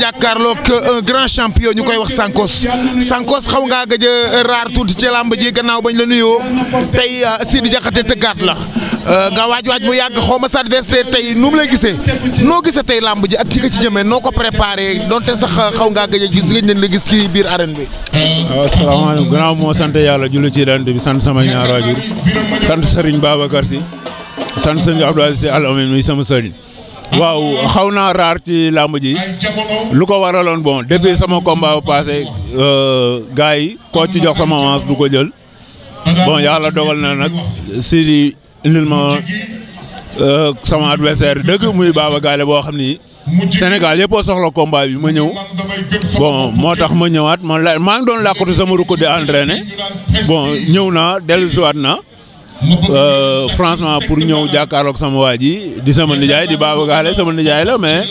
jàkkaarloog un grand champion ñu koy wax Sankos xaw ngaa gëj a raar tuuti ci làmb ji gannaaw bañ la nuyoo tey Sidi Diakhaté tëggaat la nga waaj bu yàgg xaw ma sa adversaire tey nu mu lay gisee noo gisee tey làmb ji ak ci nga ci jëmee noo ko préparé donte sax xaw ngaa gëj a gis gëj nañ la gis ci biir arène bi. waaw asalaamaaleykum gannaaw moo sant yàlla julli ci dant bi sant sama ñaar waajur sant Serigne Babacar Sy sant sëñ Abdou Aziz Al Amine muy sama sëriñ waaw xaw naa raar ci làmb ji lu ko waraloon bon depuis sama combat bu passé gars yi koo ci jox sama avance du ko jël bon yàlla dogal na nag Sidi indil ma sama adversaire dëgg muy Baba Galle boo xam ni Sénégal yëpp a soxla combat bi ma ñëw bon moo tax ma ñëwaat maa ngi doon làkkatu sama rukk di entraîné bon ñëw naa dellusiwaat na franchement pour ñëw jàkkaarloog sama waa ji di sama nijaay di Baba Galle sama nijaay la mais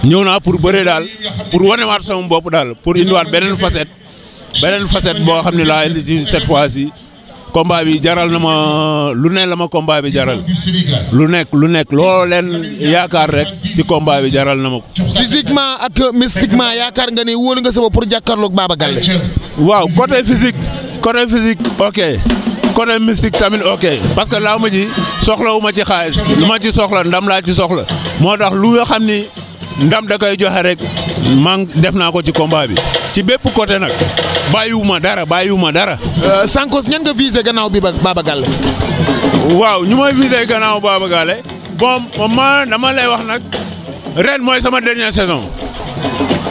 ñëw naa pour bëre daal pour wanewaat sama bopp daal pour indiwaat beneen facette boo xam ne laa indi ci cette fois-ci combat bi jaral na ma lu ne la ma combat bi jaral lu nekk loo leen yaakaar rek ci combat bi jaral na ma ko. physiquement ak mystiquement yaakaar nga ni wóolu nga sama pour jàkkaarloog Baba Galle. waaw côté physique ok. côté mystique tamit ok parce que laa ma ji soxlawu ma ci xaalis lu ma ci soxla ndam laa ci soxla moo tax lu nga xam ni ndam da koy joxe rek man def naa ko ci combat bi ci bépp côté nag bàyyiwuma dara. Sankos ñan nga visé gannaaw bi Baba Galle. waaw ñu may visé gannaaw Baba Galle bon ma dama lay wax nag ren mooy sama dernière saison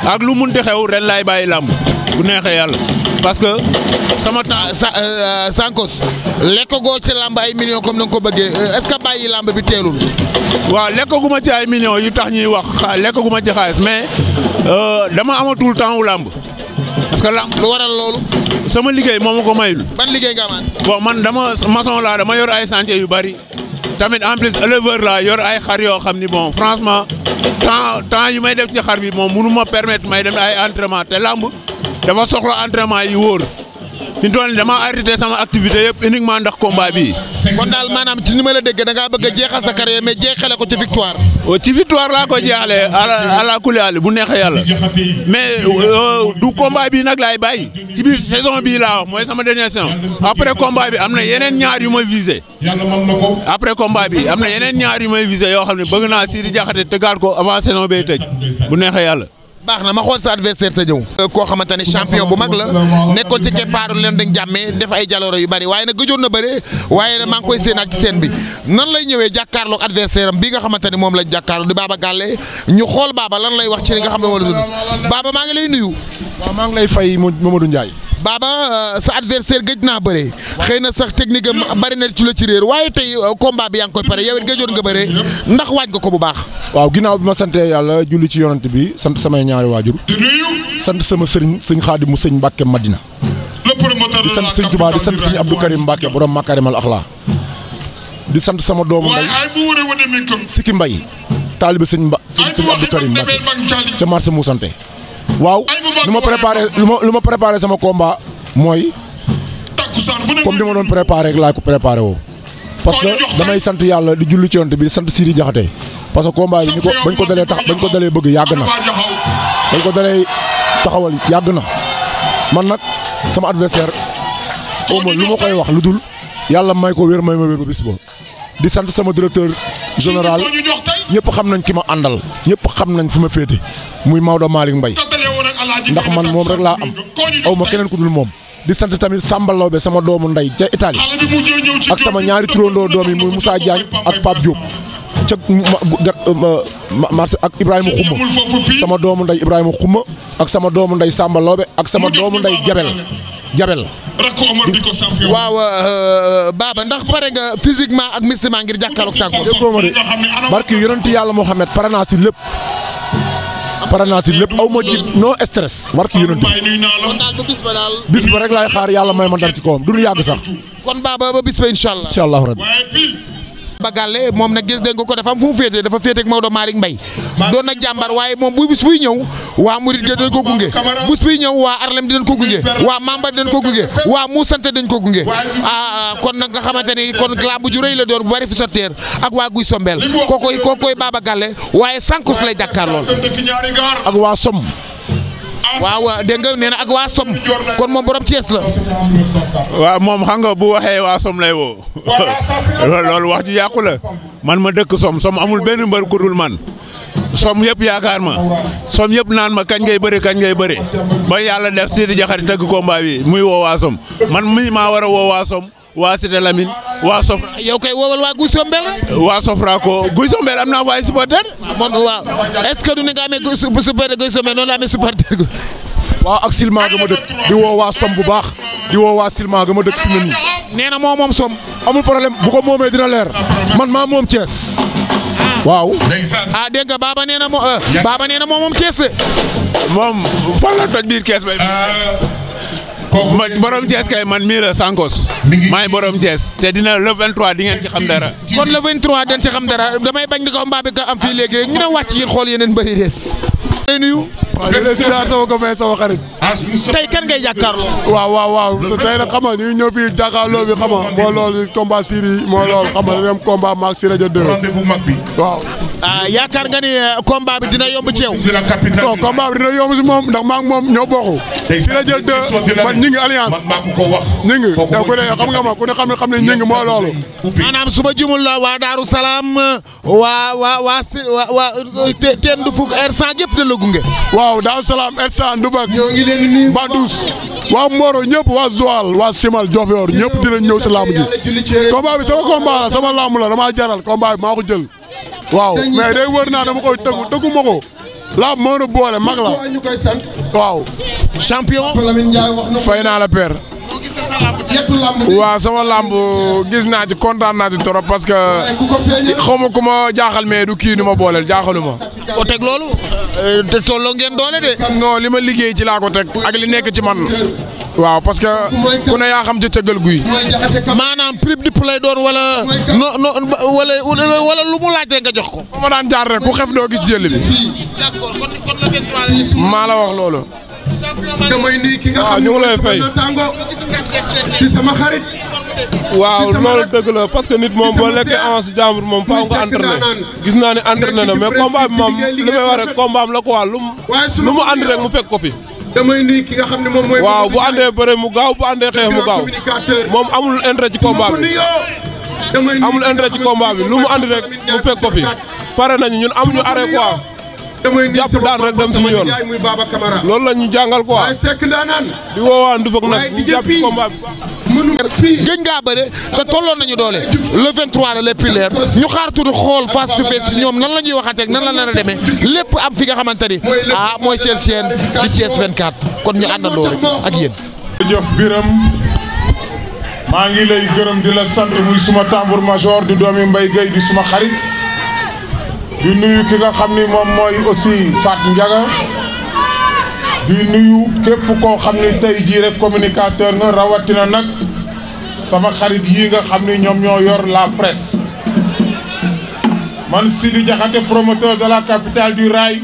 ak lu munti xew ren laay bàyyi làmb bu neexee yàlla parce que. sama temps Sankos lekkagoo ci làmb ay millions comme na nga ko bëggee est-ce que bàyyi làmb bi teelul. waaw lekkaguma ci ay millions yu tax ñuy wax lekkaguma ci xaalis mais dama amatul temps wu làmb parce que làmb lu waral loolu. sama liggéey moo ma ko mayul. ban liggéey nga amaat. bon man dama maçon laa dama yor ay chantier yu bari tamit en plus éleveur laa yor ay xar yoo xam ni bon franchement temps yu may def ci xar bi moom mënu ma permettre may dem ay entraînement te làmb dafa soxla entraînement yi wóor. fi mu toll nii dama arrêté sama activité yëpp uniquement ndax combat bi. kon daal maanaam ci ni ma la déggee da ngaa bëgg a jeexal sa carrière mais jeexale ko ci victoire. ci victoire laa ko jeexalee ala kulli àll bu neexee yàlla mais du combat bi nag laay bàyyi ci biir saison bii laa wax mooy sama dernière saison après combat bi am na yeneen ñaar yu may visé. après combat bi am na yeneen ñaar yu may visé yoo xam ne bëgg naa Sidi Diakhaté tëggaat ko avant saison bay tëj bu neexee yàlla. baax na ma xool sa adversaire te ñëw. koo xamante ne champion bu mag la nekkoon ci keppaaru leen dañ jàmmee def ay jalooro yu bari waaye nag gëjoon na bëre waaye nag maa ngi koy séenaat ci seen bi nan lay ñëwee jàkkaarloog adversaire am bi nga xamante ne moom lañ jàkkaarloo di Baba Galle ñu xool Baba lan lay wax ci li nga xam ne moom la dund Baba maa ngi lay nuyu. waaw maa ngi lay fay Mamadou Ndiaye. Baba sa adversaire gëj naa bëre xëy na sax technique am bari na ci la ci réer waaye tey combat bi yaa ngi koy pare yow it gëjoon nga bëre ndax waaj nga ko bu baax. waaw ginnaaw bi ma santee yàlla julli ci yonent bi sant samay ñaari waajur sant sama sëñ Xaadim mu sëñ Mbàkke Madina di sant sëñ Tuubaa di sant sëñ Abdou Karim Mbàkke borom Makarimal Axlaa di sant sama doomu nday Siki Mbay taalibe sëñ Abdou Karim Mbàkke ca marché mu sante waaw lu ma préparé sama combat mooy comme ni ma doon préparé rek laa ko préparé woo parce que damay sant yàlla di julli ci yonent bi di sant Sidi Diakhaté parce que combat bi bañ ko dalee bëgg yàgg na bañ ko dalee taxawal yàgg na man nag sama adversaire au moins lu ma koy wax lu dul yàlla may ko wér may ma wér ba bis boobu di sant sama directeur général ñëpp xam nañ ki ma àndal ñëpp xam nañ fi ma féete muy Maodo Malick Mbaye ndax man moom rek laa am aw ma keneen ku dul moom di sant tamit Samba Lawbe sama doomu ndey ca Italie ak sama ñaari turandoo doom yi muy Moussa Diagne ak Pape Diop ca marché ak Ibrahima Xuma sama doomu ndey Ibrahima Xuma ak sama doomu ndey Samba Lawbe ak sama doomu ndey Jabel waaw Baba ndax pare nga physiquement ak mystiquement ngir jàkkaarloog Sankos. barki yonent yàlla Muhammad pare naa si lépp aw ma ci no stress barki yonent bis ba rek laay xaar yàlla may ma ndar ci kawam du yàgg sax. kon Baba ba bis ba incha allah. rabbi. Baba Galle moom nag gis dégg nga ko dafa am fu mu féete dafa féete ak Maodo Malick Mbaye doon na jàmbar waaye moom bu bis buy ñëw waa Murid ga dañ ko gunge bis buy ñëw waa Arlem dinañ ko gunge waa Mamba dinañ ko gunge waa Moussante dañ ko gunge kon nag nga xamante ni kon lamb ju rëy la door bu bari fi sotteer ak waa Guy Sombel kookoy Baba Galle waaye Sankos lay jàkkaar lool ak waa Som waaw dégg nga nee na ak waa Som kon moom borom Thiès la waaw moom xam nga bu waxee waa Som lay woo loolu wax ju yàqu la man ma dëkk Som amul benn mbër ku dul man Som yëpp yaakaar ma Som yëpp naan ma kañ ngay bëre ba yàlla def Sidi Diakhaté tëgg combat bi muy woo waa Som man mii maa war a woo waa Som waa Cité Lamine waa Sofra yow kay woowal waa Guy Sombel waa Sofra ko Guy Sombel am naa waay supporter moom waaw est-ce que du ne nga amee supporter Guy Sombel noonu la amee supporter waaw ak Silma ga ma dëkk di woo waa Som bu baax di woo waa Silma ga ma dëkk fi mu ne nii nee na moom Som amul problème bu ko moomee dina leer man maa moom Thiès waaw dégg nga Baba nee na moom Thiès de moom fan la toj biir Thiès bay borom Thiès kay man mii la Sankos maay borom Thiès te dina le 23 di ngeen ci xam dara. kon le 23 dañ ci xam dara damay bañ di ko mbaa bi ka am fii léegi ñu ne wàcc yéen xool yeneen bëri des. ngay nuyu. waaw di leen siyaar sama copain sama xarit. tey kan ngay jàkkaarloo. waaw tey nag xam nga ñu ñëw fii jàkkaarloo bi xam nga moo loolu combat Sidi moo loolu xam nga dañu am combat maag Siré Dia 2 waaw. yaakaar nga ni combat bi dina yomb ci yow. non combat bi dina yomb si moom ndax maag moom ñoo bokk. Siré Dia 2 man ñi ngi alliance. ñi ngi te ku ne xam nga ma ku ne xam ne ñi ngi moo loolu. maanaam su ma jumul la waa Daaru Salaam waa teen du fukk R100 yëpp da la gunge. waaw Daaru Salaam R100 Ndubak Badous waa Mboro ñëpp waa Joal waa Simal Diofior ñëpp dinañ ñëw si lamb ji combat bi sama combat la sama lamb la damaa jaral combat bi maa ko jël waaw mais day wër naa dama koy tëggu ma ko lamb moo na boole mag la waaw champion fay naa la père waaw sama lamb gis naa ci kontaan naa ci trop parce que xaw ma ku ma jaaxal mais du kii nu ma booleel jaaxaluma. ko teg loolu te tolloo ngeen doole de. non li ma liggéey ci laa ko teg ak li nekk ci man waaw parce que ku ne yaa xam ci tëggal guy. maanaam prix dipp lay doon wala wala lu mu laaj rek nga jox ko. fa ma daan jaar rek ku xef doo gis jël bi. d'accord kon la 23 maa la wax loolu. damay nuyu ki nga xam ñu ngi lay fay ci sama xarit. waaw loolu dëgg la parce que nit moom boo lekkee avance jàmbur moom faaw nga entraîné gis naa ne entraîné na mais combat bi moom li may wax rek combat am la quoi lu mu andi rek mu fekk ko fi. damay nuyu ki nga xam ne moom mooy. waaw bu andee bëre mu gaaw bu andee xeex mu gaaw moom amul intérêt ci combat bi amul intérêt ci combat bi lu mu andi rek mu fekk ko fi pare nañu ñun amuñu arrêt quoi. jàpp daan rek dem suñu yoon loolu la ñu jàngal quoi di woowaa Ndufak nag ñu jàpp combat bi. gëj ngaa bëre te tolloon nañu doole le 23 la lépp leer ñu xaar tuuti xool face to face ñoom nan la ñuy waxateeg nan la nar a demee lépp am fi nga xamante ni mooy seen chaîne di Thiès 24 kon ñu àndandoo rek ak yéen. jëf Biram maa ngi lay gërëm di la sant muy suma tambour major di doomi Mbaye Gueye di suma xarit. di nuyu ki nga xam ni moom mooy aussi Fatou Ndiaga di nuyu képp koo xam ni tey jii rek communicateur nga rawatina nag sama xarit yii nga xam ni ñoom ñoo yor la presse man Sidi Diakhaté promoteur de la capitale du rail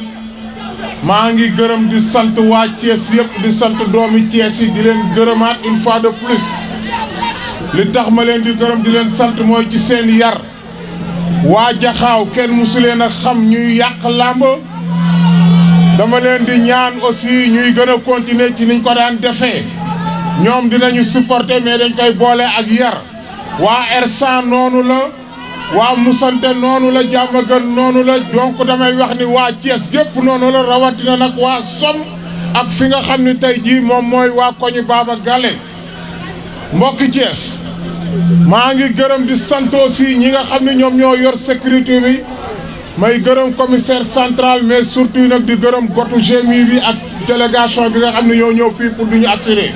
maa ngi gërëm di sant waa Thiès yëpp di sant doomi Thiès yi di leen gërëmaat une fois de plus li tax ma leen di gërëm di leen sant mooy ci seen yar waa Jaxaaw kenn musu leen a xam ñuy yàq làmb dama leen di ñaan aussi ñuy gën a continuer ci niñ ko daan defee ñoom dinañu supporter mais dañ koy boole ak yar waa R100 noonu la waa Musante noonu la Diamaguène noonu la donc damay wax ni waa Thiès gépp noonu la rawatina nag waa Som ak fi nga xam ni tey jii moom mooy waa koñu Baba Galle mbokki Thiès maa ngi gërëm di sant aussi ñi nga xam ne ñoom ñoo yor sécurité bi may gërëm commissaire central mais surtout nag di gërëm gotu GMI bi ak délégation bi nga xam ne ñoo ñëw fii pour du ñu assurer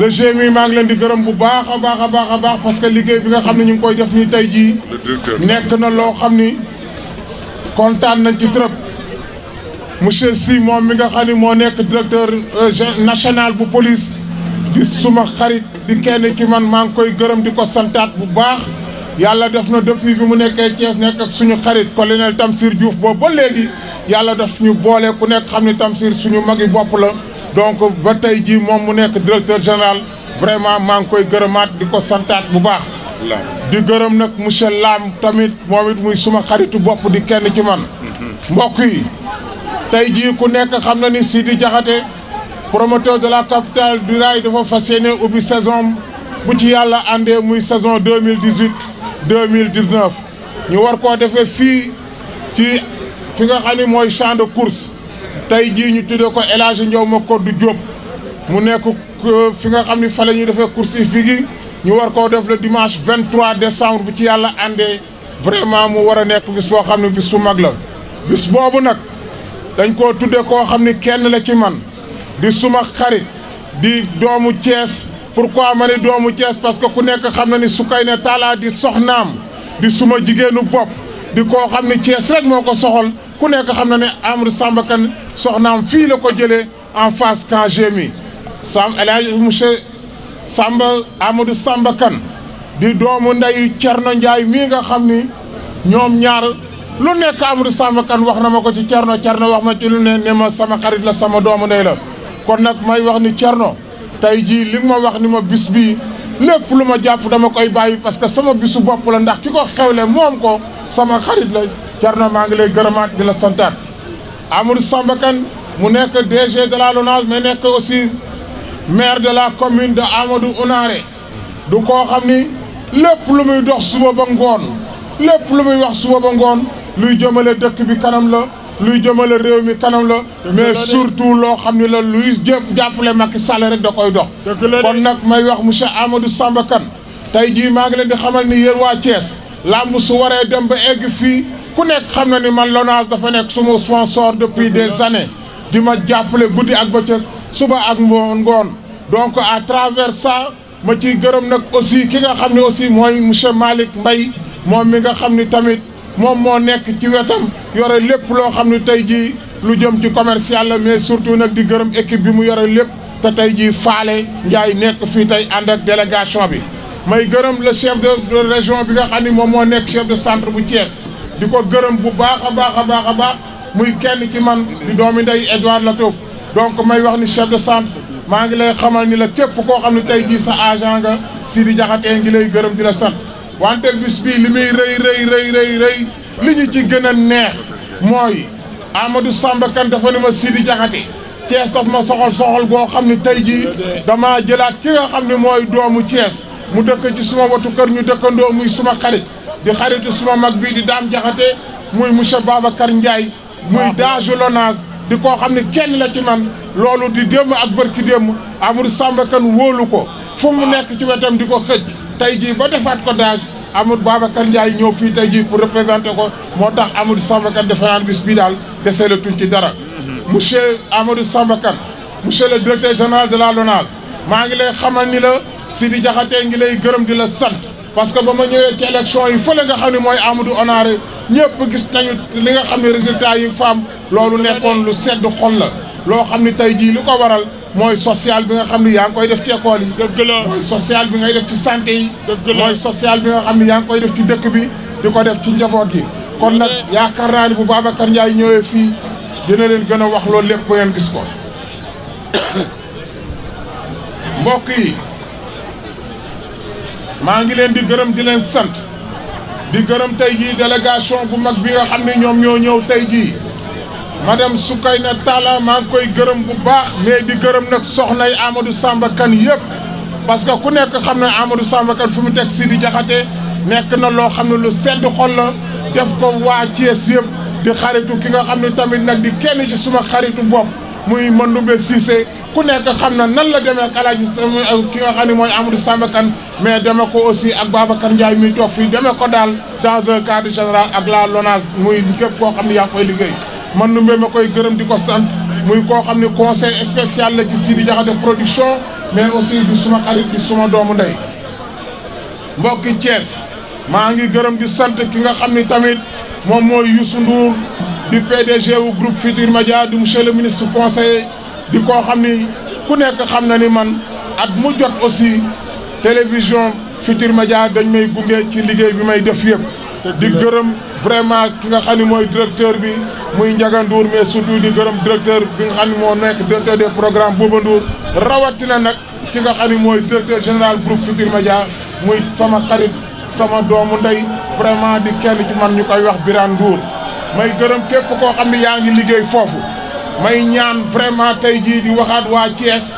le GMI maa ngi leen di gërëm bu baax a baax parce que liggéey bi nga xam ne ñu ngi koy def nii tey jii nekk na loo xam ni kontaan nañ ci trop monsieur Sy moom mi nga xam ne moo nekk directeur national bu police di suma xarit di kenn ci man maa ngi koy gërëm di ko santaat bu baax yàlla def na depuis bi mu nekkee Thiès nekk ak suñu xarit colonel Tamsir Diouf boobu ba léegi yàlla daf ñu boole ku nekk xam ni Tamsir suñu magi bopp la donc ba tey jii moom mu nekk directeur général vraiment maa ngi koy gërëmaat di ko santaat bu baax. di gërëm nag monsieur Lam tamit moom it muy suma xaritu bopp di kenn ci man. mbokk yi tey jii ku nekk xam na ni Sidi Diakhaté promoteur de la capitale du rail dafa fas yéene ubbi saison bu ci yàlla àndee muy saison 2018-2019 ñu war koo defee fii ci fi nga xam ni mooy champ de course tey jii ñu tuddee ko El Hadji Ndiaw Macodou Diop mu nekk fi nga xam ni fa la ñuy defee course hippique gi ñu war koo def le dimanche 23 décembre bu ci yàlla àndee vraiment mu war a nekk bis boo xam ne bis bu mag la bis boobu nag dañ koo tuddee koo xam ni kenn la ci man di suma xarit di doomu Thiès. pourquoi ma ne doomu Thiès parce que ku nekk xam na ni Soukeyna Talla di soxnaam di suma jigéenu bopp di koo xam ni Thiès rek moo ko soxal ku nekk xam na ne Amadou Samba Kane soxnaam fii la ko jëlee en face camp GMI El Hadji monsieur Amadou Samba Kane di doomu ndeyu Thierno Ndiaye mii nga xam ni ñoom ñaar lu nekk Amadou Samba Kane wax na ma ko ci Thierno wax ma ci lu ne ma sama xarit la sama doomu ndey la kon nag may wax ni Thierno tey jii li ma wax ni ma bis bii lépp lu ma jàpp dama koy bàyyi parce que sama bisu bopp la ndax ki ko xewle moom ko sama xarit la Thierno maa ngi lay gërëmaat di la santaat Amadou Samba Kane mu nekk DG de la LONASE mais nekk aussi maire de la commune de Amadou Hounaré du koo xam ni lépp lu muy dox suba ba ngoon lépp lu muy wax suba ba ngoon luy jëmale dëkk bi kanam la luy jëmale réew mi kanam la mais surtout loo xam ni la luy jàppale Macky Sall rek da koy dox kon nag may wax monsieur Amadou Samba Kane tey jii maa ngi leen di xamal ni yéen waa Thiès lamb su waree dem ba egg fii ku nekk xam na ni man LONASE dafa nekk suma sponsor depuis des années di ma jàppale guddi ak bëccëg suba ak ngoon donc à travers ça ma ciy gërëm nag aussi ki nga xam ne aussi mooy monsieur Malick Mbaye moom mi nga xam ni tamit moom moo nekk ci wetam yore lépp loo xam ne tey jii lu jëm ci commercial la mais surtout nag di gërëm équipe bi mu yore lépp te tey jii Faale Ndiaye nekk fii tey ànd ak délégation bi may gërëm le chef de région bi nga xam ni moom moo nekk chef de centre bu Thiès di ko gërëm bu baax a baax a baax a baax muy kenn ci man di doomi ndey Edouard Latouf donc may wax ni chef de centre maa ngi lay xamal ni la képp koo xam ne tey jii sa agent nga Sidi Diakhaté ngi lay gërëm di la sant wante bis bii li muy rëy li ñu ci gën a neex mooy Amadou Samba Kane dafa ni ma Sidi Diakhaté Thiès daf ma soxal goo xam ne tey jii damaa jëlaat ki nga xam ne mooy doomu Thiès mu dëkk ci suma watu kër ñu dëkkandoo muy suma xarit di xaritu suma mag bii di Dame Diakhaté muy monsieur Babacar Ndiaye muy DAGE LONASE di koo xam ne kenn la ci man loolu di démb ak bërki démb Amadou Samba Kane wóolu ko fu mu nekk ci wetam di ko xëj tey jii ba defaat ko DAGE Amadou Babacar Ndiaye ñëw fii tey jii pour représenter ko moo tax Amadou Samba Kane defe naa bis bii daal desee la tuñ ci dara monsieur Amadou Samba Kane monsieur le directeur général de la LONASE maa ngi lay xamal ni la Sidi Diakhaté ngi lay gërëm di la sant parce que ba ma ñëwee ci élection yi fële nga xam ne mooy Amadou Hounaré ñëpp gis nañu li nga xam ne résultat yi fa am loolu nekkoon lu sedd xol la loo xam ne tey jii li ko waral mooy social bi nga xam ne yaa ngi koy def ci école yi. dëgg la mooy social bi ngay def ci santé yi. dëgg la mooy social bi nga xam ne yaa ngi koy def ci dëkk bi di ko def ci njaboot gi. kon nag yaakaar naa ni bu Babacar Ndiaye ñëwee fii dina leen gën a wax loolu lépp ba ngeen gis ko mbokk yi maa ngi leen di gërëm di leen sant di gërëm tey jii délégation bu mag bi nga xam ne ñoom ñoo ñëw tey jii. madame Soukeyna Talla maa ngi koy gërëm bu baax mais di gërëm nag soxnay Amadou Samba Kane yëpp parce que ku nekk xam ne Amadou Samba Kane fu mu teg Sidi Diakhaté nekk na loo xam ne lu sedd xol la def ko waa Thiès yëpp di xaritu ki nga xam ne tamit nag di kenn ci suma xaritu bopp muy Mandoumbe Cissé ku nekk xam na nan la demee ak Alaaji ki nga xam ne mooy Amadou Samba Kane mais deme ko aussi ak Babacar Ndiaye mi toog fii deme ko daal dans un cadre général ak la LONASE muy képp koo xam ne yaa ngi koy liggéey man nu ma koy gërëm di ko sant muy koo xam ne conseil spécial la ci Sidi Diakhaté production mais aussi di suma xarit di suma doomu ndey mbokki Thiès maa ngi gërëm di sant ki nga xam ni tamit moom mooy Youssou Ndour di PDG wu groupe Futurs Médias di monsieur le ministre conseiller di koo xam ni ku nekk xam na ni man at mu jot aussi télévision Futurs Médias dañ may gunge ci liggéey bi may def yëpp di gërëm vraiment ki nga xam ne mooy directeur bi muy Ndiaga Ndour mais surtout di gërëm directeur bi nga xam ne moo nekk directeur des programmes Bouba Ndour rawatina nag ki nga xam ne mooy directeur général groupe Futurs Médias muy sama xarit sama doomu ndey vraiment di kenn ci man ñu koy wax Birane Ndour may gërëm képp koo xam ne yaa ngi liggéey foofu may ñaan vraiment tey jii di waxaat waa Thiès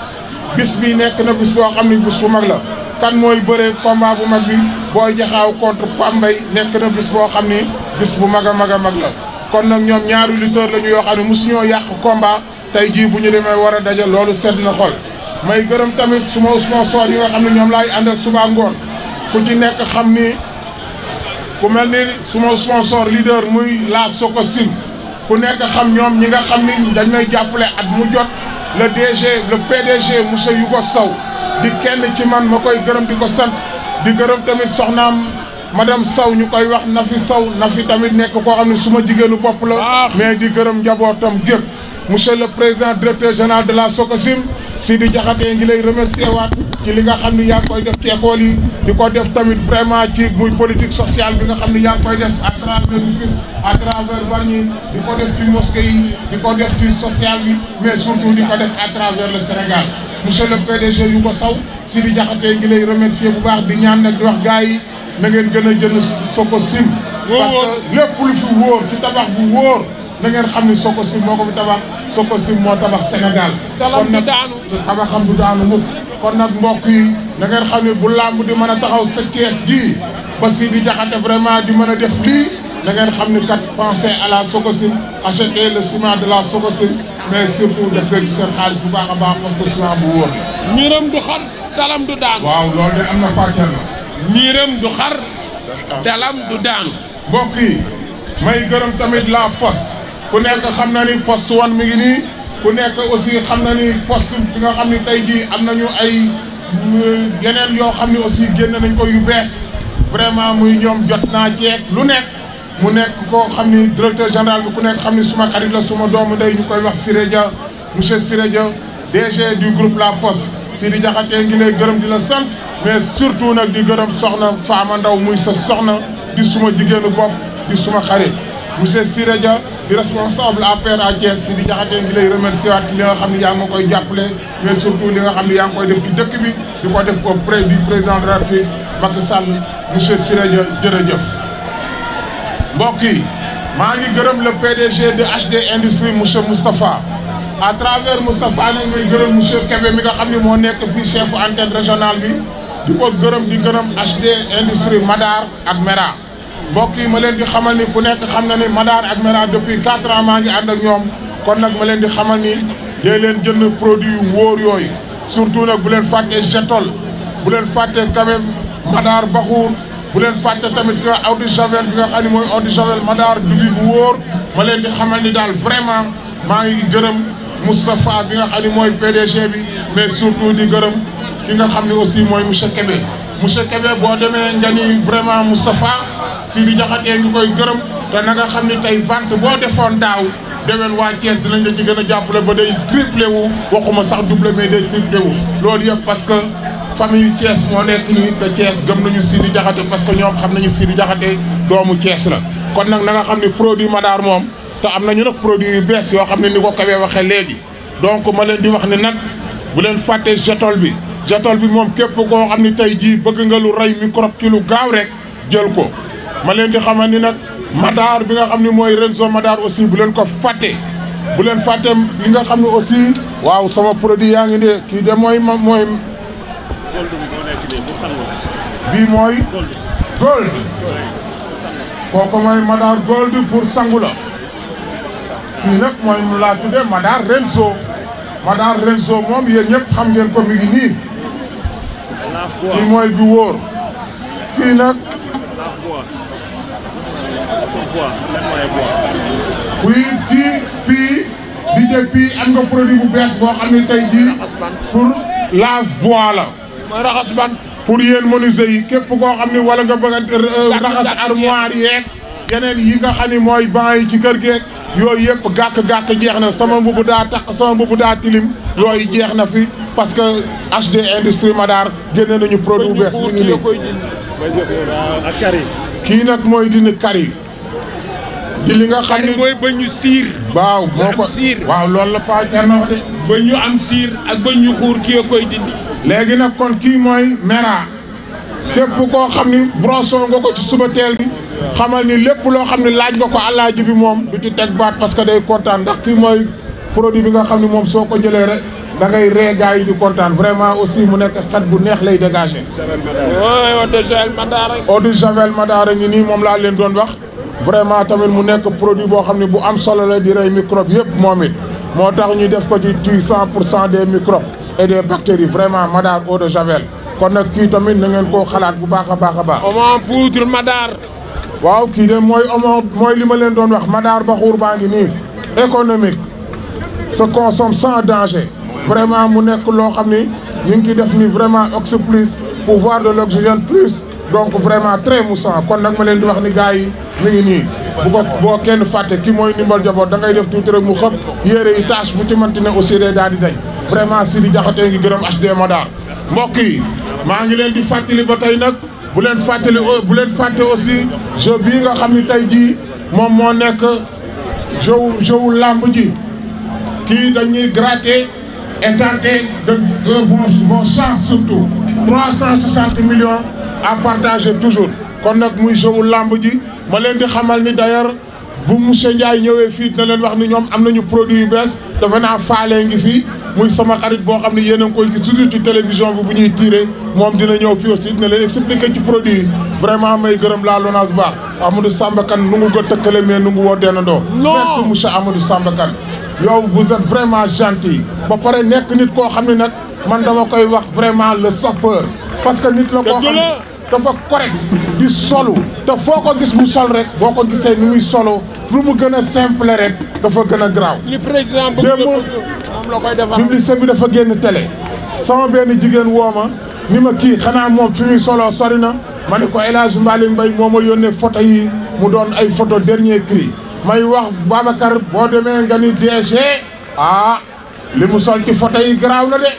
bis bi nekk na bis boo xam ne bis bu mag la kan mooy bëree combat bu mag bi Boy Jaxaaw contre Pambay nekk na bis boo xam ni bis bu mag a mag a mag la kon nag ñoom ñaari lutteurs lañu yoo xam ne mosuñoo yàq combat tey jii bu ñu demee war a daje loolu sedd na xol may gërëm tamit suma sponsor yi nga xam ne ñoom laay àndal suba ngoon ku ci nekk xam ni ku mel ni suma sponsor leader muy la Sococim ku nekk xam ñoom ñi nga xam ni dañ may jàppale at mu jot le PDG monsieur Yougo Sow di kenn ci man ma koy gërëm di ko sant di gërëm tamit soxnaam madame Sow ñu koy wax Nafi Sow Nafi tamit nekk koo xam ne suma jigéenu bopp la mais di gërëm njabootam gépp monsieur le président directeur général de la Sococim Sidi Diakhaté ngi lay remercier waat ci li nga xam ne yaa ngi koy def ci école yi di ko def tamit vraiment ci muy politique sociale bi nga xam ne yaa ngi koy def à travers Rufisque à travers Bargny di ko def ci mosquée yi di ko def ci social bi mais surtout di ko def à travers le Sénégal monsieur le PDG Yougo Sow Sidi Diakhaté ngi lay remercier bu baax di ñaan nag di wax gars yi na ngeen gën a jënd Sococim parce que lépp lu fi wóor ci tabax bu wóor na ngeen xam ni Sococim moo ko fi tabax Sococim moo tabax Sénégal kon nag tabaxam du daanu mukk kon nag mbokk yi na ngeen xam ne bu làmb di mën a taxaw sa Thiès gii ba Sidi Diakhaté vraiment di mën a def lii na ngeen xam ni kat penser à la Sococim acheter le ciment de la Sococim mais surtout def leen ci seen xaalis bu baax a baax parce que ciment bu wóor ñiram du xar dalam du daanu. waaw loolu de am na pàccal la ñiram du xar dalam du daanu. mbokk yi may gërëm tamit la poste ku nekk xam na ni poste wan mi ngi nii ku nekk aussi xam na ni poste bi nga xam ni tey jii am nañu ay yeneen yoo xam ni aussi génn nañ ko yu bees vraiment muy ñoom jot naa jeeg lu nekk mu nekk koo xam ni directeur général bi ku nekk xam ni suma xarit la suma doomu ndey ñu koy wax Siré Dia monsieur Siré Dia DG du groupe La Poste Sidi Diakhaté ngi lay gërëm di la sant mais surtout nag di gërëm soxna Fama Ndaw muy sa soxna di suma jigéenu bopp di suma xarit monsieur Siré Dia di responsable APR à Thiès Sidi Diakhaté ngi lay remercier waat li nga xam ne yaa ngi ma koy jàppale mais surtout li nga xam ne yaa ngi koy def ci dëkk bi di ko def auprès du président de la République Macky Sall monsieur Siré Dia jërëjëf. mbokk yi maa ngi gërëm le PDG de HD Industrie monsieur Moustapha à travers Moustapha nag may gërëm monsieur Kébé mi nga xam ne moo nekk fii chef antenne régionale bi di ko gërëm di gërëm HD Industrie Madar ak Mera. mbokk yi ma leen di xamal ni ku nekk xam na ni Madar ak Mera depuis 4 ans maa ngi ànd ak ñoom kon nag ma leen di xamal ni dee leen jënd produit yu wóor yooyu surtout nag bu leen fàtte Jetol bu leen fàtte quand même Madar Baxuur bu leen fàtte tamit que eau de javel bi nga xam ne mooy eau de javel Madar dubi bu wóor ma leen di xamal ni daal vraiment maa ngi gërëm Moustapha bi nga xam ne mooy PDG bi mais surtout di gërëm ki nga xam ne aussi mooy monsieur Kébé monsieur Kébé boo demee nga ni vraiment Moustapha Sidi Diakhaté ngi koy gërëm te na nga xam ni tey vente boo defoon daaw déwén waa Thiès dinañ la ci gën a jàppale ba day triplé wu waxuma sax doublé mais day triplé wu loolu yëpp parce que famille Thiès moo nekk nii te Thiès gëm nañu Sidi Diakhaté parce que ñoom xam nañu Sidi Diakhaté doomu Thiès la kon nag na nga xam ni produit Madar moom te am nañu nag produit yu bees yoo xam ne ni ko Kébé waxee léegi donc ma leen di wax ne nag bu leen fàtte Jetol bi moom képp koo xam ne tey jii bëgg nga lu rey microbe ci lu gaaw rek jël ko ma leen di xamal ni nag Madar bi nga xam ne mooy Renzo Madar aussi bu leen ko fàtte bu leen fàtte li nga xam ne aussi waaw sama produit yaa ngi ne kii de mooy bii mooy gold kooku mooy Madar gold pour sangu la kii nag mooy mu laa tuddee Madar Renzo moom yéen ñëpp xam ngeen ko mi ngi nii kii mooy bi wóor kii nag pii am nga produit bu bees boo xam ne tey jii pour lave bois la mooy raxas bant pour yéen menuisier yi képp koo xam ne wala nga bëgg a raxas armoire yeeg yeneen yi nga xam ni mooy ban yi ci kër geeg yooyu yëpp gàkk-gàkk jeex na sama mbubu daa takk sama mbubu daa tilim yooyu jeex na fi parce que HD Industrie Madar génne nañu produit bu bees mi ngi nii kii nag mooy dindi kari di li nga xam ni mooy ba ñu siir waaw moo ko waaw loolu la Pa Thierno wax de ba ñu am siir ak ba ñu xuur kii koy dindi léegi nag kon kii mooy Mera képp koo xam ni broso nga ko ci suba teel gi xamal ni lépp loo xam ne laaj nga ko alaaji bi moom du ci teg baat parce que day kontaan ndax kii mooy produit bi nga xam ne moom soo ko jëlee rek da ngay ree gars yi di kontaan vraiment aussi mu nekk xet bu neex lay dégager. eau de javel Madar eau de javel Madar ngi nii moom laa leen doon wax vraiment tamit mu nekk produit boo xam ne bu am solo la di rey microbe yëpp moom it moo tax ñu def ko ci tue 100% des microbes et des bactéries vraiment Madar eau de javel kon nag kii tamit na ngeen koo xalaat bu baax a baax a baax. omo poudre Madar. waaw kii de mooy omo mooy li ma leen doon wax Madar Bakhour baa ngi nii économique se consomme sans danger vraiment mu nekk loo xam ni ñu ngi ciy def ni vraiment oxy plus pouvoir de l'oxygène plus donc vraiment très moussant kon nag ma leen di wax ni gars yi mi ngi nii bu ko boo kenn fàtte ki mooy ndimbal jaboot da ngay def tuuti rek mu xëpp yére yi tâche bu ci mënti ne aussi day daal di dañ vraiment Sidi Diakhaté ngi gërëm HD Madar mbokk yi maa ngi leen di fàttali ba tey nag bu leen fàtte aussi jeu bii nga xam ni tey jii moom moo nekk jeu lamb ji kii dañuy gratter et tenter de vos chances surtout 360 millions à partager toujours kon nag muy jeu lamb ji ma leen di xamal ni d'ailleurs bu monsieur Ndiaye ñëwee fii dina leen wax ni ñoom am nañu produit yu bees dafa naa faalee ngi fii muy sama xarit boo xam ne yéen a ngi koy gis surtout ci télévision bi bu ñuy tiré moom dina ñëw fii aussi dina leen expliquer ci produit yi vraiment may gërëm la LONASE baax Amadou Samba Kane nu ngu ko tëkkale mais nu ngu woo deenandoo merci monsieur Amadou Samba Kane yow vous êtes vraiment gentil ba pare nekk nit koo xam ne nag man dama koy wax vraiment le sapeur parce que nit la koo xam ne dafa correct di solu te foo ko gis mu sol rek boo ko gisee ni muy solo lu mu gën a simple rek dafa gën a garaaw li président bëgg moom la koy defar publicité bi dafa génn télé sama benn jigéen woo ma ni ma kii xanaa moom fi muy solo sori na ma ne ko El Hadj Mbalim Mbaye moo ma yónnee photo yi mu doon ay photo dernier cri may wax Babacar boo demee nga ni DG li mu sol ci photo yi garaaw na de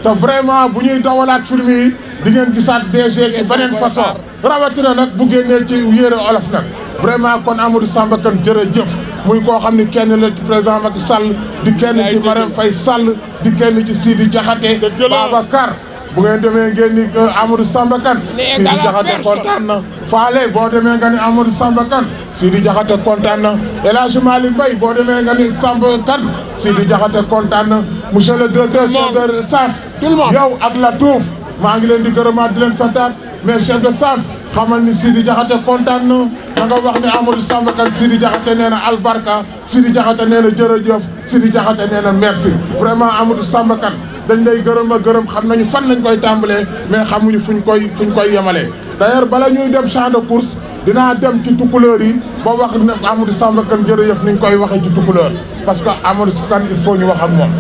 te vraiment bu ñuy dawalaat film yi di ngeen gisaat DG ci beneen façon rawatina nag bu génnee ci yére olof nag vraiment kon Amadou Samba Kane jërëjëf muy koo xam ni kenn la ci président Macky Sall di kenn ci Marème Faye Sall di kenn ci Sidi Diakhaté Babacar bu ngeen demee ngeen ni Amadou Samba Kane Sidi Diakhaté kontaan na Faale boo demee nga ni Amadou Samba Kane Sidi Diakhaté kontaan na El Hadj Malick Mbaye boo demee nga ni Samba Kane Sidi Diakhaté kontaan na monsieur le directeur chef de centre yow ak la tuuf maa ngi leen di gërëmaat di leen santaat mais chef de centre xamal ni Sidi Diakhaté kontaan na da nga wax ni Amadou Samba Kane Sidi Diakhaté nee na albarka Sidi Diakhaté nee na jërëjëf Sidi Diakhaté nee na merci vraiment Amadou Samba Kane dañ lay gërëm a gërëm xam nañu fan lañ koy tàmbalee mais xamuñu fuñ koy yemalee d'ailleurs bala ñuy dem champ de course dinaa dem ci tukulóor yi ba wax ne Amadou Samba Kane jërëjëf ni ñu koy waxee ci tukulóor parce que Amadou Kane il faut ñu wax ak moom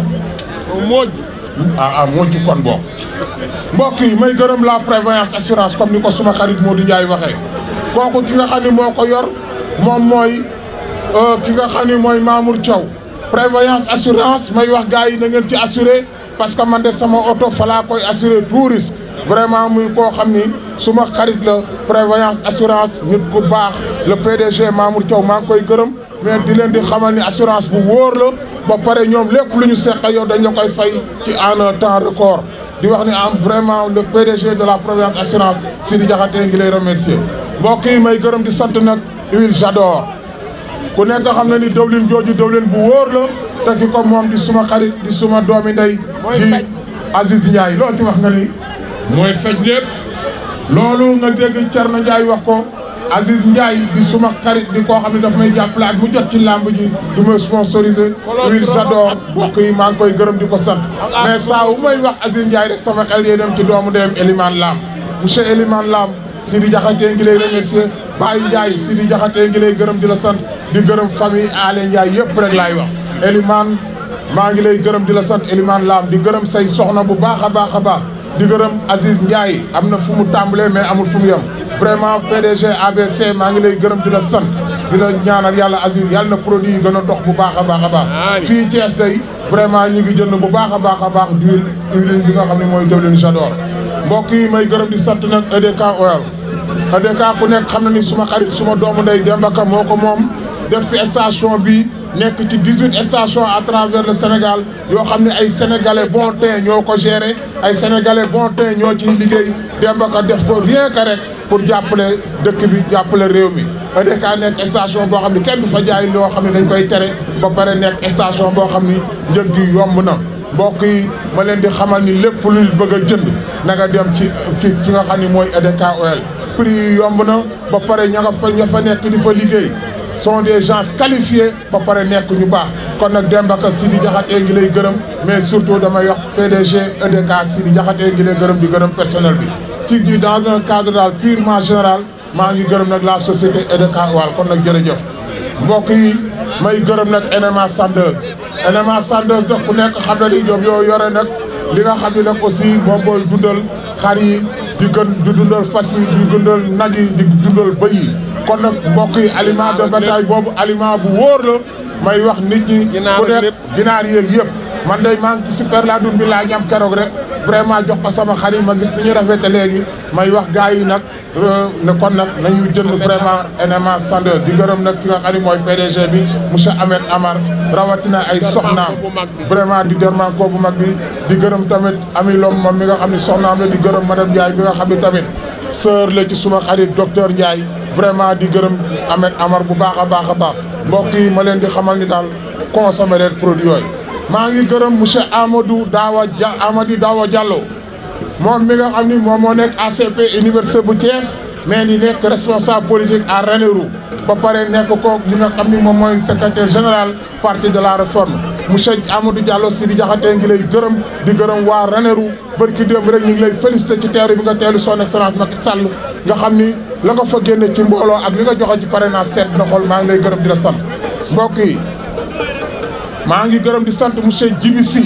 mooj mooj ci kon bokk mbokk yi may gërëm la prévoyance assurance comme ni ko suma xarit Modou Ndiaye waxee kooku ki nga xam ni moo ko yor moom mooy ki nga xam ni mooy Mamour Thiaw prévoyance assurance may wax gars yi na ngeen ci assuré parce que man de sama oto fa laa koy assuré tout risque vraiment muy koo xam ni suma xarit la prévoyance assurance nit ku baax le PDG Mamour Thiaw maa ngi koy gërëm mais di leen di xamal ni assurance bu wóor la ba pare ñoom lépp lu ñu seq yow dañ la koy fay ci en un temps record di wax ni am vraiment le PDG de la prévoyance assurance Sidi Diakhaté ngi lay remercier mbokk yi may gërëm di sant nag huile J'adore ku nekk xam na ni dawlin jooju dawlin bu wóor la te ki ko moom di suma xarit di suma doomi ndey di Aziz Ndiaye loolu ci wax nga ni mooy faj lépp loolu nga dégg Thierno Ndiaye wax ko Aziz Ndiaye di suma xarit di koo xam ne daf may jàppale ak mu jot ci làmb ji di ma sponsorisé huile J'adore mbokk yi maa ngi koy gërëm di ko sant mais saa wu may wax Aziz Ndiaye rek sama xel yee dem ci doomu ndeyam Elimane Lam monsieur Elimane Lam Sidi Diakhaté ngi lay remercier Baye Ndiaye Sidi Diakhaté ngi lay gërëm di la sant di gërëm famille Ale Ndiaye yëpp rek laay wax Elimane maa ngi lay gërëm di la sant Elimane Lam di gërëm say soxna bu baax a baax a baax di gërëm Aziz Ndiaye am na fu mu tàmbalee mais amul fu mu yem vraiment PDG ABC maa ngi lay gërëm di la sant di la ñaanal yàlla Aziz yàlla na produit yi gën a dox bu baax a baax a baax fii Thiès day vraiment ñu ngi jënd bu baax a baax diwlin bi nga xam ne mooy diwlin Jador mbokk yi may gërëm di sant nag EDK Oil EDK ku nekk xam na ni suma xarit suma doomu ndey Demba Ka moo ko moom def fi station bi nekk ci 18 stations à travers le Sénégal yoo xam ne ay sénégalais bon teint ñoo ko géré ay sénégalais bon teint ñoo ciy liggéey Demba Ka def ko rien que rek pour jàppale dëkk bi jàppale réew mi EDK nekk station boo xam ne kenn du fa jaay loo xam ne dañ koy tere ba pare nekk station boo xam ni njëg gi yomb na mbokk yi ma leen di xamal ni lépp lu bëgg a jënd na nga dem ci fi nga xam ni mooy EDK Oil prix yi yomb na ba pare ña fa nekk di fa liggéey sont des gens qualifiés ba pare nekk ñu baax kon nag Demba Ka Sidi Diakhaté ngi lay gërëm mais surtout damay wax PDG EDK Sidi Diakhaté ngi lay gërëm di gërëm personnel bi ci dans un cadre daal purement général maa ngi gërëm nag la société EDK Oil kon nag jërëjëf mbokk yi may gërëm nag NMA Sandeuse nag ku nekk xam na ni ñoom yoo yore nag li nga xam ne nag aussi moom mooy dundal xar yi di dundal fas yi di dundal nag yi di dundal bëy yi kon nag mbokk yi aliment de bétail boobu aliment bu wóor la may wax nit ñi ku nekk ginaar yeeg yëpp man day maa ngi ci super laadum bi laa ñam keroog rek vraiment jox ko sama xar yi ma gis ni ñu rafete léegi may wax gars yi nag ne kon nag nañu jënd vraiment NMA Sandeuse di gërëm nag ki nga xam ne mooy PDG bi monsieur Ahmed Amar rawatina ay soxnaam vraiment di dermanko bu mag bi di gërëm tamit Ami Lom moom mi nga xam ne soxnaam la di gërëm madame Ndiaye bi nga xam ne tamit sœur la ci suma xarit docteur Ndiaye vraiment di gërëm Ahmed Amar bu baax a baax mbokk yi ma leen di xamal ni daal consommer leen produit yooyu maa ngi gërëm monsieur Amadou Dawa Diallo moom mi nga xam ni moom moo nekk ACP université bu Thiès mais ni nekk responsable politique à Ranérou ba pare nekk ko li nga xam ni moom mooy secrétaire général parti de la réforme monsieur Amadou Diallo Sidi Diakhaté ngi lay gërëm di gërëm waa Ranérou bërki démb rek ñu ngi lay félicité ci teeru bi nga teelu son excellence Macky Sall nga xam ni la nga fa génne ci mbooloo ak li nga joxe ci parrainage seet na xool maa ngi lay gërëm di la sant mbokk yi maa ngi gërëm di sant monsieur Djibi Sy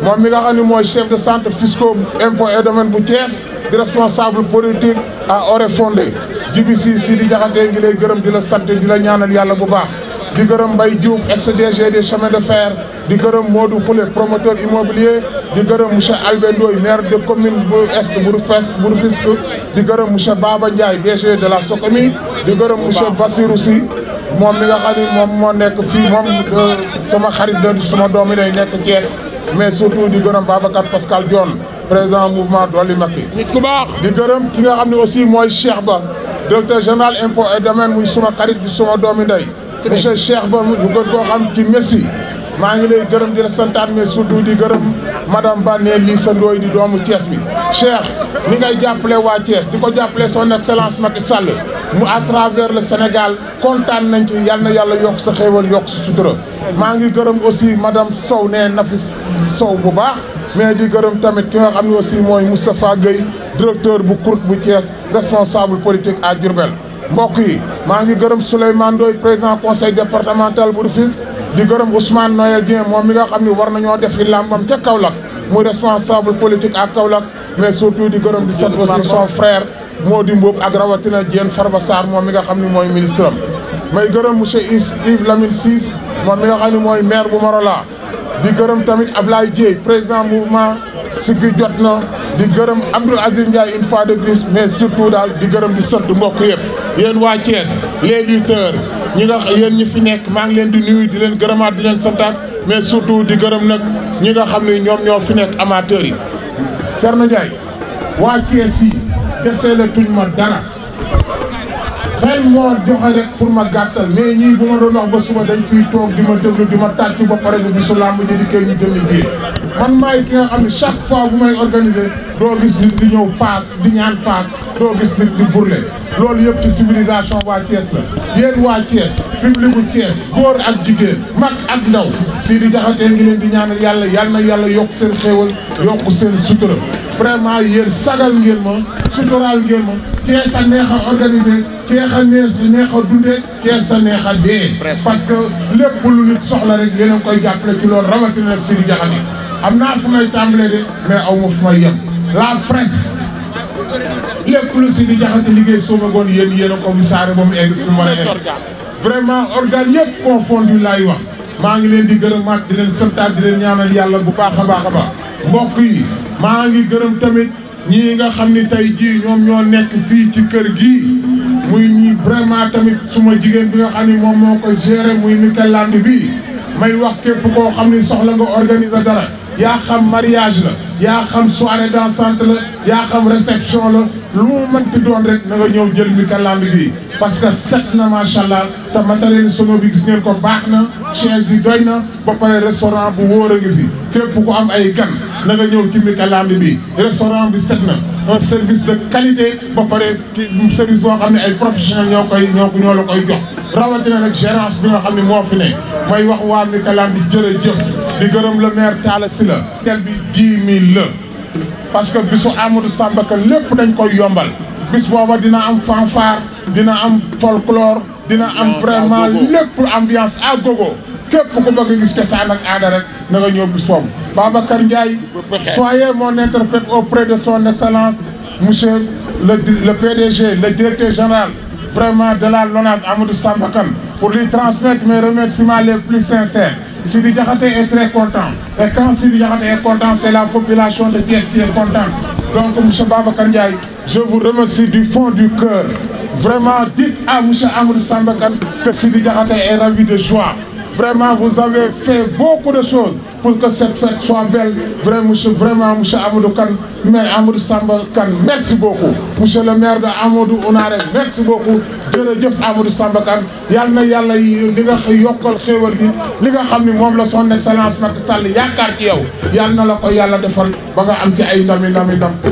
moom mi nga xam ne mooy chef de centre fiscaux impôt et domaine bu Thiès di responsable politique à Oréfondé Djibi Sy Sidi Diakhaté ngi lay gërëm di la sant di la ñaanal yàlla bu baax di gërëm Mbaye Diouf ex-DG des chemins de fer di gërëm Modou Khoule promoteur immobilier di gërëm monsieur Albé Ndoye maire de commune bu est bu Rufisque di gërëm monsieur Baba Ndiaye DG de la Socomi di gërëm monsieur Bassirou Sy moom mi nga xam ne moom moo nekk fii moom sama xarit de suma doomi day nekk Thiès mais surtout di gërëm Babacar Pascal Dione président mouvement Dolli Macky nit ku baax di gërëm ki nga xam ne aussi mooy Cheikh Ba directeur général impôt et domaine muy suma xarit di suma doomi ndey monsieur Cheikh Ba ñu gën koo xam ci Messi maa ngi lay gërëm di la santaat mais surtout di gërëm madame Bané Lissa Ndoye di doomu Thiès bi Cheikh ni ngay jàppale waa Thiès di ko jàppale son excellence Macky Sall mu à travers le Sénégal kontaan nañ ci yal na yàlla yokk sa xéewal yokk sa sutura maa ngi gërëm aussi madame Sow ne Nafis Sow bu baax mais di gërëm tamit ki nga xam ne aussi mooy Moustapha Gueye directeur bu CROUT bu Thiès responsable politique à Diourbel mbokk yi maa ngi gërëm Souleymane Ndoye président conseil départemental bu Rufisque di gërëm Ousmane Noël Dieng moom mi nga xam ne war nañoo def fi làmbam ca Kaolack muy responsable politique à Kaolack mais surtout di gërëm di sant aussi son frère Mody Mboup ak rawatina Diène Farba Sarr moom mi nga xam ne mooy ministre am may gërëm monsieur Yves Lamine Ciss moom mi nga xam ne mooy maire bu Morola di gërëm tamit Ablaye Dieye président mouvement Siggi jot na di gërëm Abdoul Aziz Ndiaye une fois de plus mais surtout daal di gërëm di sant mbokk yëpp yéen waa Thiès les lutteurs ñi nga yéen ñi fi nekk maa ngi leen di nuyu di leen gërëmaat di leen santaat mais surtout di gërëm nag ñi nga xam ne ñoom ñoo fi nekk amateurs yi Thierno Ndiaye waa Thiès yi desee la tuñ ma dara xel moo joxe rek pour ma gàttal mais ñii bu ma doon wax ba suba dañ fiy toog di ma déglu di ma tàcc ba pare bi su làmb ji di kee ñu jënd biir man maay ki nga xam ne chaque fois bu may organiser doo gis nit di ñëw paas di ñaan paas doo gis nit di burle loolu yëpp ci civilisation waa Thiès la yéen waa Thiès public bu Thiès góor ak jigéen mag ak ndaw Sidi Diakhaté ngi leen di ñaanal yàlla yal na yàlla yokk seen xéewal yokk seen sutura vraiment yéen sagal ngeen ma suturaal ngeen ma Thiès a neex a organisé Thiès a neex a dundee Thiès a neex a dee parce que lépp lu nit soxla rek yéen a ngi koy jàppale ci loolu rawatina nag Sidi Diakhaté am naa fu may tàmbalee de mais aw ma fu may yem la presse lépp lu Sidi Diakhaté liggéey suuma goon yéen a ko wisaare ba mu egg fi mu war a egg vraiment organe yëpp confondu laay wax maa ngi leen di gërëmaat di leen santaat di leen ñaanal yàlla bu baax a baax a baax mbokk yi maa ngi gërëm tamit ñii nga xam ni tey jii ñoom ñoo nekk fii ci kër gii muy ñi vraiment tamit suma jigéen bi nga xam ni moom moo ko géré muy Mikeland bi may wax képp koo xam ni soxla nga organiser dara yaa xam mariage la yaa xam soirée dansante la yaa xam réception la lu mu mënti doon rek na nga ñëw jël Mikeland bi parce que set na macha allah te matériel sono bi gis ngeen ko baax na chaise yi doy na ba pare restaurant bu wóor a ngi fi képp ku am ay gan na nga ñëw ci Mikeland bi restaurant bi set na un service de qualité ba pare service boo xam ne ay professionnels ñoo la koy jox rawatina nag gérance bi nga xam ne moo fi ne may wax waa Mikeland jërëjëf di gërëm le maire Talla Sylla tel bi 10 000 la parce que bisu Amadou Samba Kane lépp dañ koy yombal bis booba dina am fanfare dina am folklore dina am vraiment lépp ambiance à gogo képp ku bëgg gis cosaan ak aada rek na nga ñëw bis boobu Babacar Ndiaye soyez mon interprète auprès de son excellence monsieur le PDG le directeur général vraiment de la LONASE Amadou Samba Kane pour lui transmettre mes remerciements les plus sincères. Sidi Diakhaté est très content. Et quand Sidi Diakhaté est content, c'est la population de Thiès qui est contente. Donc, M. Babacar Ndiaye, je vous remercie du fond du cœur. Vraiment, dites à M. Amadou Samba Kane que Sidi Diakhaté est ravi de joie. Vraiment, vous avez fait beaucoup de choses pour que cette fête soit belle. Vraiment, M. Amadou Kane, maire Amadou Samba Kane, merci beaucoup. Monsieur le maire de Amadou Ounaré, merci beaucoup. jërëjëf Amadou Samba Kane yal na yàlla li nga yokkal xéewal gi li nga xam ni moom la son excellence Macky Sall yaakaar ci yow yal na la ko yàlla defal ba nga am ci ay ndam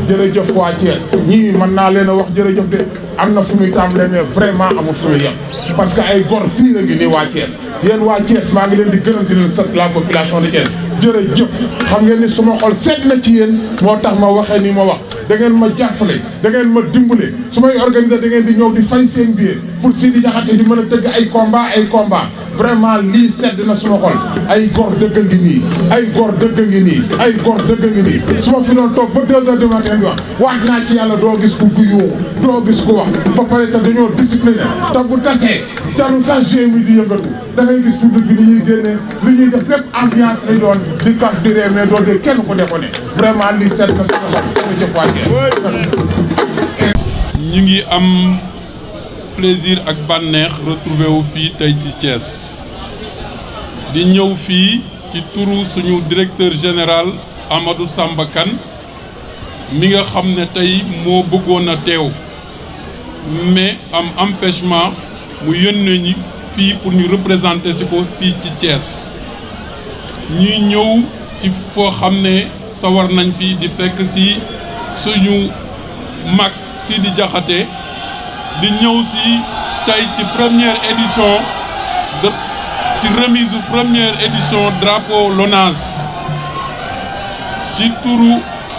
jërëjëf waa Thiès ñii mën naa leen a wax jërëjëf de am na fu muy tàmbalee mais vraiment amul fu muy yem parce que ay gor fii la ngi nii waa Thiès yéen waa Thiès maa ngi leen di gërëm di leen sant la population de Thiès jërëjëf xam ngeen ni suma xol seet na ci yéen moo tax ma waxee ni ma wax da ngeen ma jàppale da ngeen ma dimbale su may organiser da ngeen di ñëw di fay seen biir pour Sidi Diakhaté di mën a tëgg ay combat vraiment lii sedd na suma xol ay gor dëgg ngi nii ay gor dëgg ngi nii ay gor dëgg ngi nii su ma fi doon toog ba 2 heures du matin di wax waat naa ci yàlla doo gis ku yuuxu doo gis ku wax ba pare te dañoo discipliné te bu tasee jarul sax GMI di yëngatu da ngay gis public bi li ñuy génne li ñuy def lépp ambiance lay doon di kaf di ree mais doo dee kenn ko déconné vraiment lii sedd na suma xol jëf waa ñu ngi am plaisir ak bànneex retrouvé wu fii tey ci Thiès di ñëw fii ci turu suñu directeur général Amadou Samba Kane mi nga xam ne tey moo bëggoon a teew mais am empêchement mu yónnee ñi fii pour ñu représenter si ko fii ci Thiès ñuy ñëw ci foo xam ne sawar nañ fi di fekk si suñu mag Sidi Diakhaté di ñëw si tey ci première édition ci remise première édition drapeau LONASE ci turu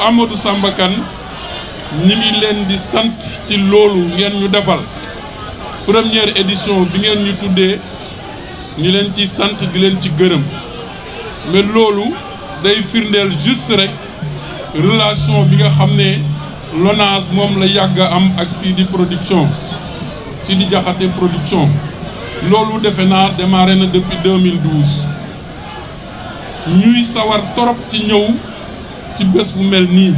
Amadou Samba Kane ñi ngi leen di sant ci loolu ngeen ñu defal première édition bi ngeen ñu tuddee ñu leen ci sant di leen ci gërëm mais loolu day firndeel juste rek relation bi nga xam ne LONASE moom la yàgg a am ak Sidi production Sidi Diakhaté production loolu defe naa démarré na depuis 2012 ñuy sawar torop ci ñëw ci bés bu mel nii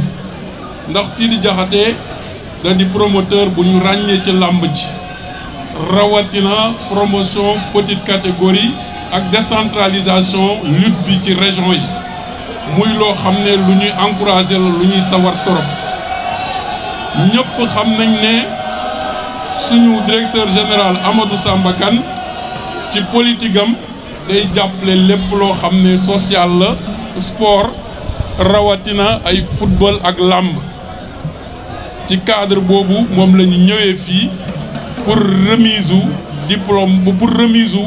ndax Sidi Diakhaté da di promoteur bu ñu ràññee ci làmb ji rawatina promotion petite catégorie ak décentralisation lutte bi ci région yi muy loo xam ne lu ñuy encouragé la lu ñuy sawar torop ñëpp xam nañ ne suñu directeur général Amadou Samba Kane ci politique am day jàppale lépp loo xam ne social la sport rawatina ay football ak làmb ci cadre boobu moom la ñu ñëwee fii pour remise u diplôme pour remise u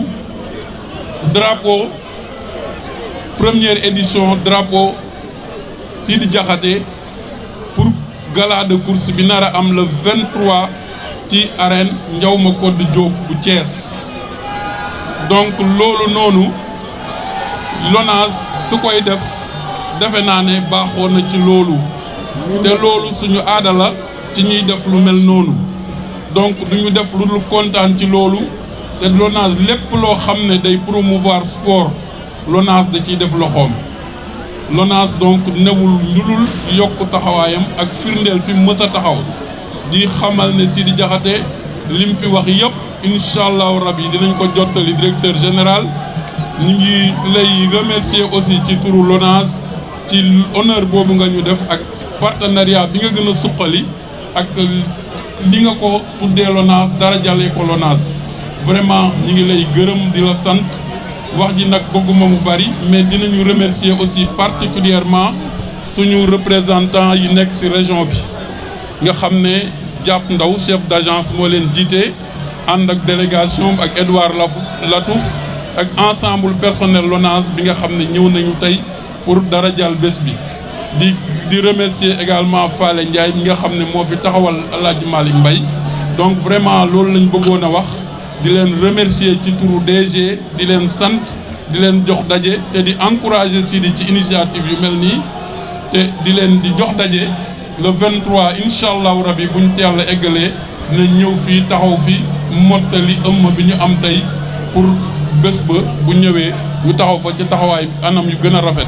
drapeau première édition drapeau Sidi Diakhaté pour gala de course bi nar a am le 23 ci arène Ndiawma Codé Diop bu Thiès donc loolu noonu LONASE su koy def defe naa ne baaxoo na ci loolu te loolu suñu aada la ci ñuy def lu mel noonu donc duñu def lu dul kontaan ci loolu te LONASE lépp loo xam ne day promouvoir sport LONASE da ciy def loxoom LONASE donc newul lu dul yokk taxawaayam ak firndeel fi mës a taxaw di xamal ne Sidi Diakhaté lim fi wax yëpp incha allahu rabi dinañ ko jottali directeur général ñu ngi lay remercier aussi ci turu LONASE ci honneur boobu nga ñu def ak partenariat bi nga gën a suqali ak li nga ko tuddee LONASE dara jàllee ko LONASE vraiment ñu ngi lay gërëm di la sant wax ji nag bëgguma mu bari mais dinañu remercier aussi particulièrement suñu représentant yi nekk ci région bi nga xam ne Diap Ndaw chef d'agence moo leen jiite ànd ak délégation ak Edouard Latouf ak ensemble personnel LONASE bi nga xam ne ñëw nañu tey pour dara jàll bés bi di remercier également Fale Ndiaye mi nga xam ne moo fi taxawal El Hadj Malick Mbaye donc vraiment loolu lañ bëggoon a wax di leen remercier ci turu DG di leen sant di leen jox daje te di encourager Sidi ci initiative yu mel nii te di leen di jox daje le 23 incha allahu rabi buñ yàlla eggalee dinañ ñëw fii taxaw fi mottali ëmm bi ñu am tey pour bés ba bu ñëwee ñu taxaw fa ci taxawaay anam yu gën a rafet